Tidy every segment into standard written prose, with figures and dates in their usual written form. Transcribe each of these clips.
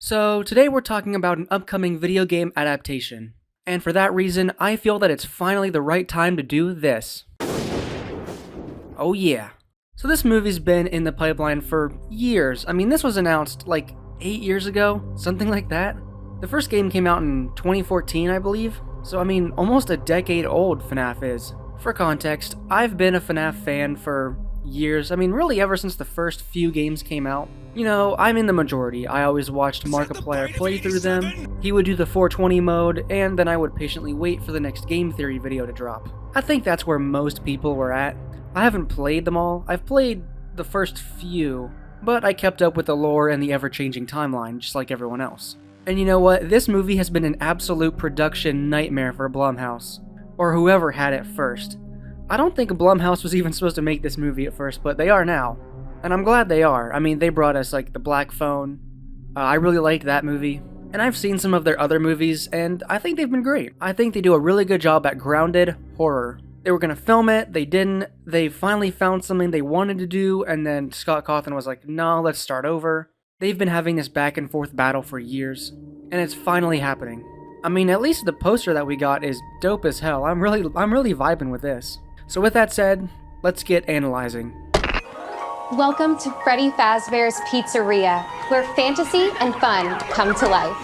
So today we're talking about an upcoming video game adaptation. And for that reason, I feel that it's finally the right time to do this. Oh yeah. So this movie's been in the pipeline for years. I mean, this was announced like 8 years ago, something like that. The first game came out in 2014, I believe. So I mean, almost a decade old FNAF is. For context, I've been a FNAF fan for years. I mean, really ever since the first few games came out. You know, I'm in the majority. I always watched Markiplier play through them. He would do the 420 mode, and then I would patiently wait for the next game theory video to drop. I think that's where most people were at. I haven't played them all. I've played the first few, but I kept up with the lore and the ever-changing timeline, just like everyone else. And you know what? This movie has been an absolute production nightmare for Blumhouse, or whoever had it first. I don't think Blumhouse was even supposed to make this movie at first, but they are now. And I'm glad they are. I mean, they brought us like The Black Phone. I really liked that movie. And I've seen some of their other movies, and I think they've been great. I think they do a really good job at grounded horror. They were gonna film it, they didn't. They finally found something they wanted to do, and then Scott Cawthon was like, no, let's start over. They've been having this back and forth battle for years, and it's finally happening. I mean, at least the poster that we got is dope as hell. I'm really vibing with this. So with that said, let's get analyzing. Welcome to Freddy Fazbear's Pizzeria, where fantasy and fun come to life.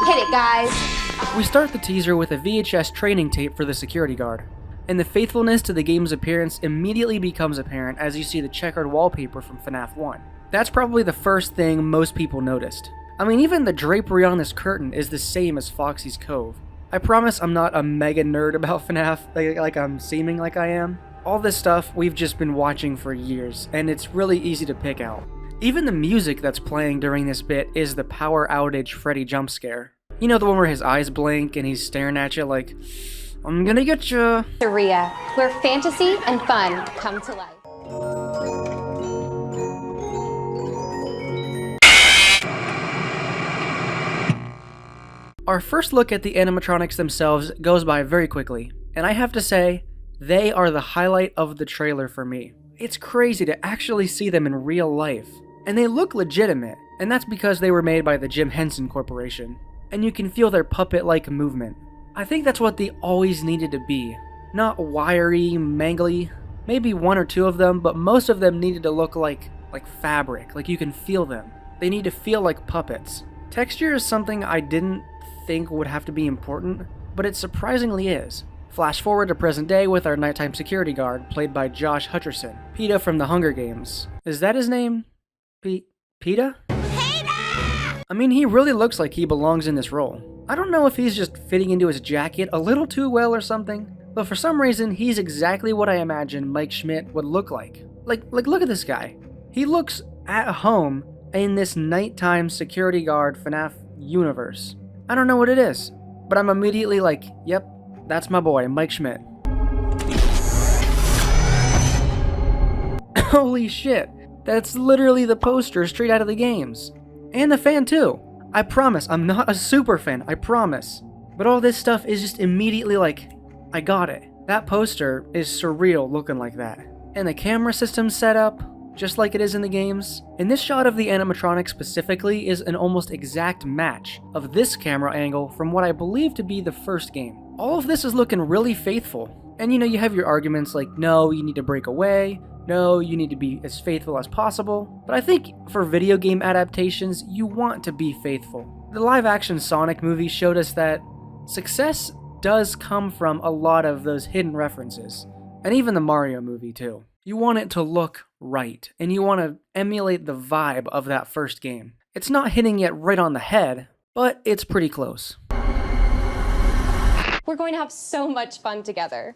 Hit it, guys! We start the teaser with a VHS training tape for the security guard, and the faithfulness to the game's appearance immediately becomes apparent as you see the checkered wallpaper from FNAF 1. That's probably the first thing most people noticed. I mean, even the drapery on this curtain is the same as Foxy's Cove. I promise I'm not a mega nerd about FNAF like I'm seeming like I am. All this stuff we've just been watching for years, and it's really easy to pick out. Even the music that's playing during this bit is the power outage Freddy jump scare. You know, the one where his eyes blink and he's staring at you like, I'm gonna get you. Pizzeria, where fantasy and fun come to life. Our first look at the animatronics themselves goes by very quickly, and I have to say, they are the highlight of the trailer for me. It's crazy to actually see them in real life, and they look legitimate, and that's because they were made by the Jim Henson Corporation, and you can feel their puppet-like movement. I think that's what they always needed to be, not wiry, mangly. Maybe one or two of them, but most of them needed to look like fabric, like you can feel them. They need to feel like puppets. Texture is something I didn't think would have to be important, but it surprisingly is. Flash forward to present day with our nighttime security guard, played by Josh Hutcherson, PETA from the Hunger Games. Is that his name? PETA? PETA! I mean, he really looks like he belongs in this role. I don't know if he's just fitting into his jacket a little too well or something, but for some reason, he's exactly what I imagine Mike Schmidt would look like. Like look at this guy. He looks at home in this nighttime security guard FNAF universe. I don't know what it is, but I'm immediately like, yep, that's my boy, Mike Schmidt. Holy shit, that's literally the poster straight out of the games. And the fan too. I promise, I'm not a super fan, I promise. But all this stuff is just immediately like, I got it. That poster is surreal looking like that. And the camera system's set up, just like it is in the games. And this shot of the animatronic specifically is an almost exact match of this camera angle from what I believe to be the first game. All of this is looking really faithful. And you know, you have your arguments like, no, you need to break away, no, you need to be as faithful as possible. But I think for video game adaptations, you want to be faithful. The live-action Sonic movie showed us that success does come from a lot of those hidden references. And even the Mario movie too. You want it to look right, and you want to emulate the vibe of that first game. It's not hitting it right on the head, but it's pretty close. We're going to have so much fun together.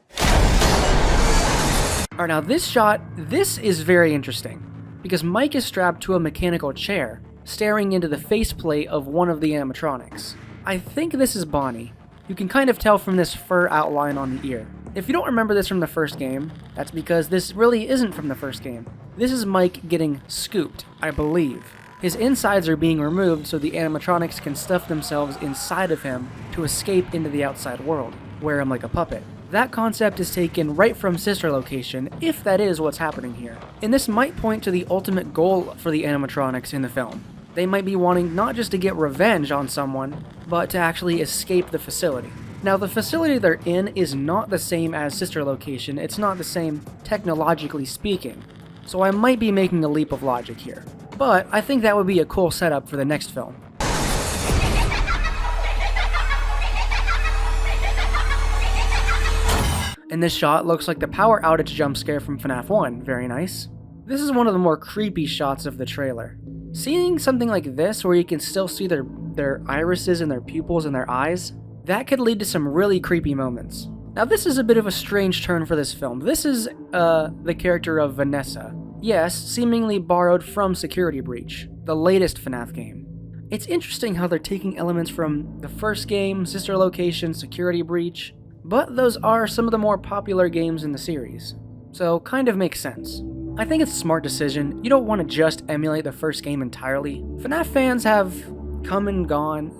Alright, now this shot, this is very interesting, because Mike is strapped to a mechanical chair, staring into the faceplate of one of the animatronics. I think this is Bonnie. You can kind of tell from this fur outline on the ear. If you don't remember this from the first game, that's because this really isn't from the first game. This is Mike getting scooped, I believe. His insides are being removed so the animatronics can stuff themselves inside of him to escape into the outside world, wear him like a puppet. That concept is taken right from Sister Location, if that is what's happening here. And this might point to the ultimate goal for the animatronics in the film. They might be wanting not just to get revenge on someone, but to actually escape the facility. Now, the facility they're in is not the same as Sister Location. It's not the same technologically speaking. So I might be making a leap of logic here. But I think that would be a cool setup for the next film. And this shot looks like the power outage jump scare from FNAF 1. Very nice. This is one of the more creepy shots of the trailer. Seeing something like this where you can still see their irises and their pupils and their eyes, that could lead to some really creepy moments. Now this is a bit of a strange turn for this film. This is the character of Vanessa. Yes, seemingly borrowed from Security Breach, the latest FNAF game. It's interesting how they're taking elements from the first game, Sister Location, Security Breach, but those are some of the more popular games in the series, so kind of makes sense. I think it's a smart decision. You don't want to just emulate the first game entirely. FNAF fans have come and gone,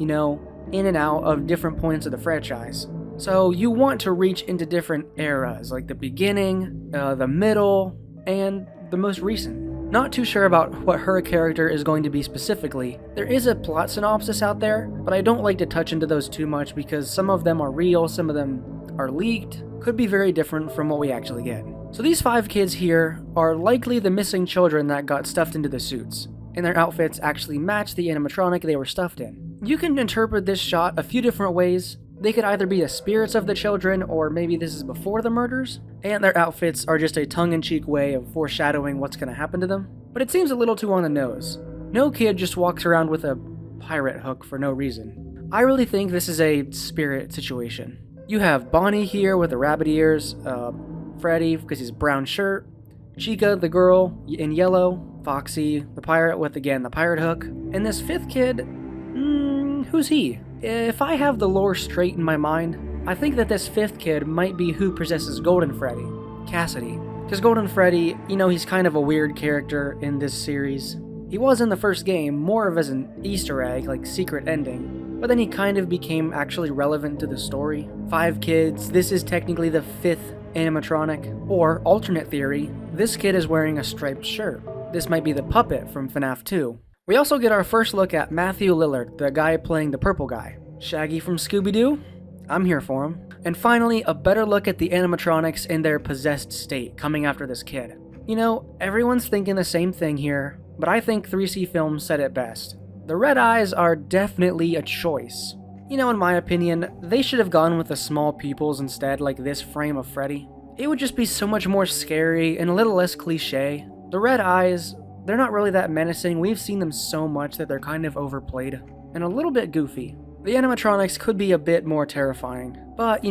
in and out of different points of the franchise. So you want to reach into different eras, like the beginning, the middle, and the most recent. Not too sure about what her character is going to be specifically. There is a plot synopsis out there, but I don't like to touch into those too much because some of them are real, some of them are leaked, could be very different from what we actually get. So these 5 kids here are likely the missing children that got stuffed into the suits, and their outfits actually match the animatronic they were stuffed in. You can interpret this shot a few different ways. They could either be the spirits of the children, or maybe this is before the murders, and their outfits are just a tongue-in-cheek way of foreshadowing what's going to happen to them. But it seems a little too on the nose. No kid just walks around with a pirate hook for no reason. I really think this is a spirit situation. You have Bonnie here with the rabbit ears, Freddy because he's brown shirt, Chica the girl in yellow, Foxy the pirate with again the pirate hook, and this 5th kid, who's he? If I have the lore straight in my mind, I think that this 5th kid might be who possesses Golden Freddy, Cassidy. Because Golden Freddy, he's kind of a weird character in this series. He was in the first game more of as an Easter egg, like secret ending, but then he kind of became actually relevant to the story. 5 kids, this is technically the 5th animatronic, or alternate theory, this kid is wearing a striped shirt. This might be the puppet from FNAF 2. We also get our first look at Matthew Lillard, the guy playing the purple guy. Shaggy from Scooby-Doo? I'm here for him. And finally, a better look at the animatronics in their possessed state coming after this kid. Everyone's thinking the same thing here, but I think 3C Films said it best. The red eyes are definitely a choice. In my opinion, they should have gone with the small pupils instead, like this frame of Freddy. It would just be so much more scary and a little less cliche. The red eyes, they're not really that menacing. We've seen them so much that they're kind of overplayed and a little bit goofy. The animatronics could be a bit more terrifying, but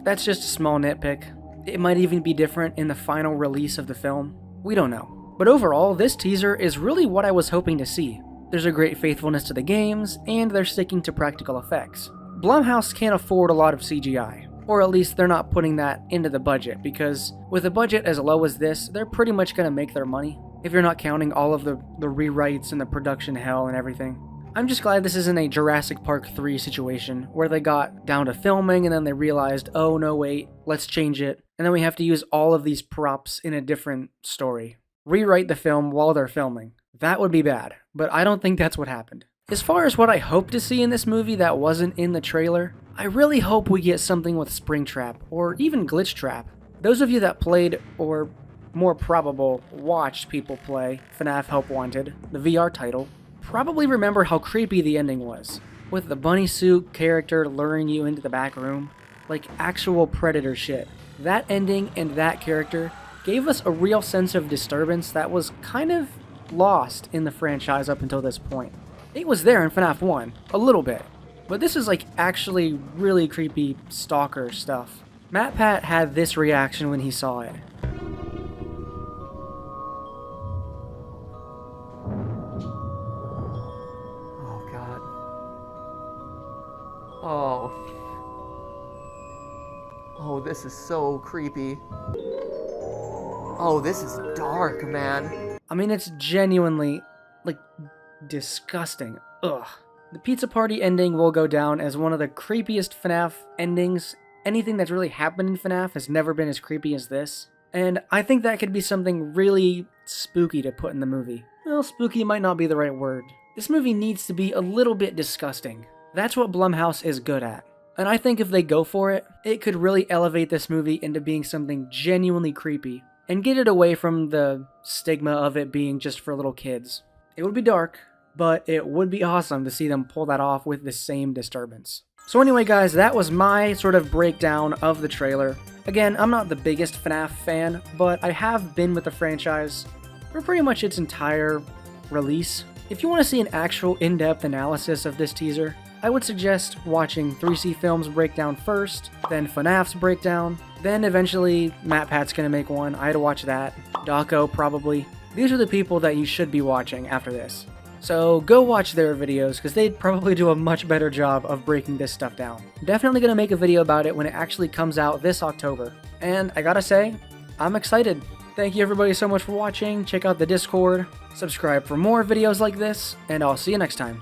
that's just a small nitpick. It might even be different in the final release of the film. We don't know. But overall, this teaser is really what I was hoping to see. There's a great faithfulness to the games, and they're sticking to practical effects. Blumhouse can't afford a lot of CGI, or at least they're not putting that into the budget, because with a budget as low as this, they're pretty much going to make their money, if you're not counting all of the rewrites and the production hell and everything. I'm just glad this isn't a Jurassic Park 3 situation, where they got down to filming and then they realized, oh no wait, let's change it, and then we have to use all of these props in a different story. Rewrite the film while they're filming. That would be bad, but I don't think that's what happened. As far as what I hope to see in this movie that wasn't in the trailer, I really hope we get something with Springtrap, or even Glitch Trap. Those of you that played, or more probable, watched people play FNAF Help Wanted, the VR title, probably remember how creepy the ending was, with the bunny suit character luring you into the back room, like actual Predator shit. That ending and that character gave us a real sense of disturbance that was kind of lost in the franchise up until this point. It was there in FNAF 1, a little bit, but this is like actually really creepy stalker stuff. MatPat had this reaction when he saw it. Oh god. Oh, this is so creepy. Oh, this is dark, man. I mean, it's genuinely, disgusting. Ugh. The pizza party ending will go down as one of the creepiest FNAF endings. Anything that's really happened in FNAF has never been as creepy as this. And I think that could be something really spooky to put in the movie. Well, spooky might not be the right word. This movie needs to be a little bit disgusting. That's what Blumhouse is good at. And I think if they go for it, it could really elevate this movie into being something genuinely creepy and get it away from the stigma of it being just for little kids. It would be dark, but it would be awesome to see them pull that off with the same disturbance. So anyway guys, that was my sort of breakdown of the trailer. Again, I'm not the biggest FNAF fan, but I have been with the franchise for pretty much its entire release. If you want to see an actual in-depth analysis of this teaser, I would suggest watching 3C Films' breakdown first, then FNAF's breakdown, then eventually MatPat's gonna make one. I'd watch that. Daco probably. These are the people that you should be watching after this. So go watch their videos because they'd probably do a much better job of breaking this stuff down. Definitely gonna make a video about it when it actually comes out this October. And I gotta say, I'm excited. Thank you everybody so much for watching. Check out the Discord, subscribe for more videos like this, and I'll see you next time.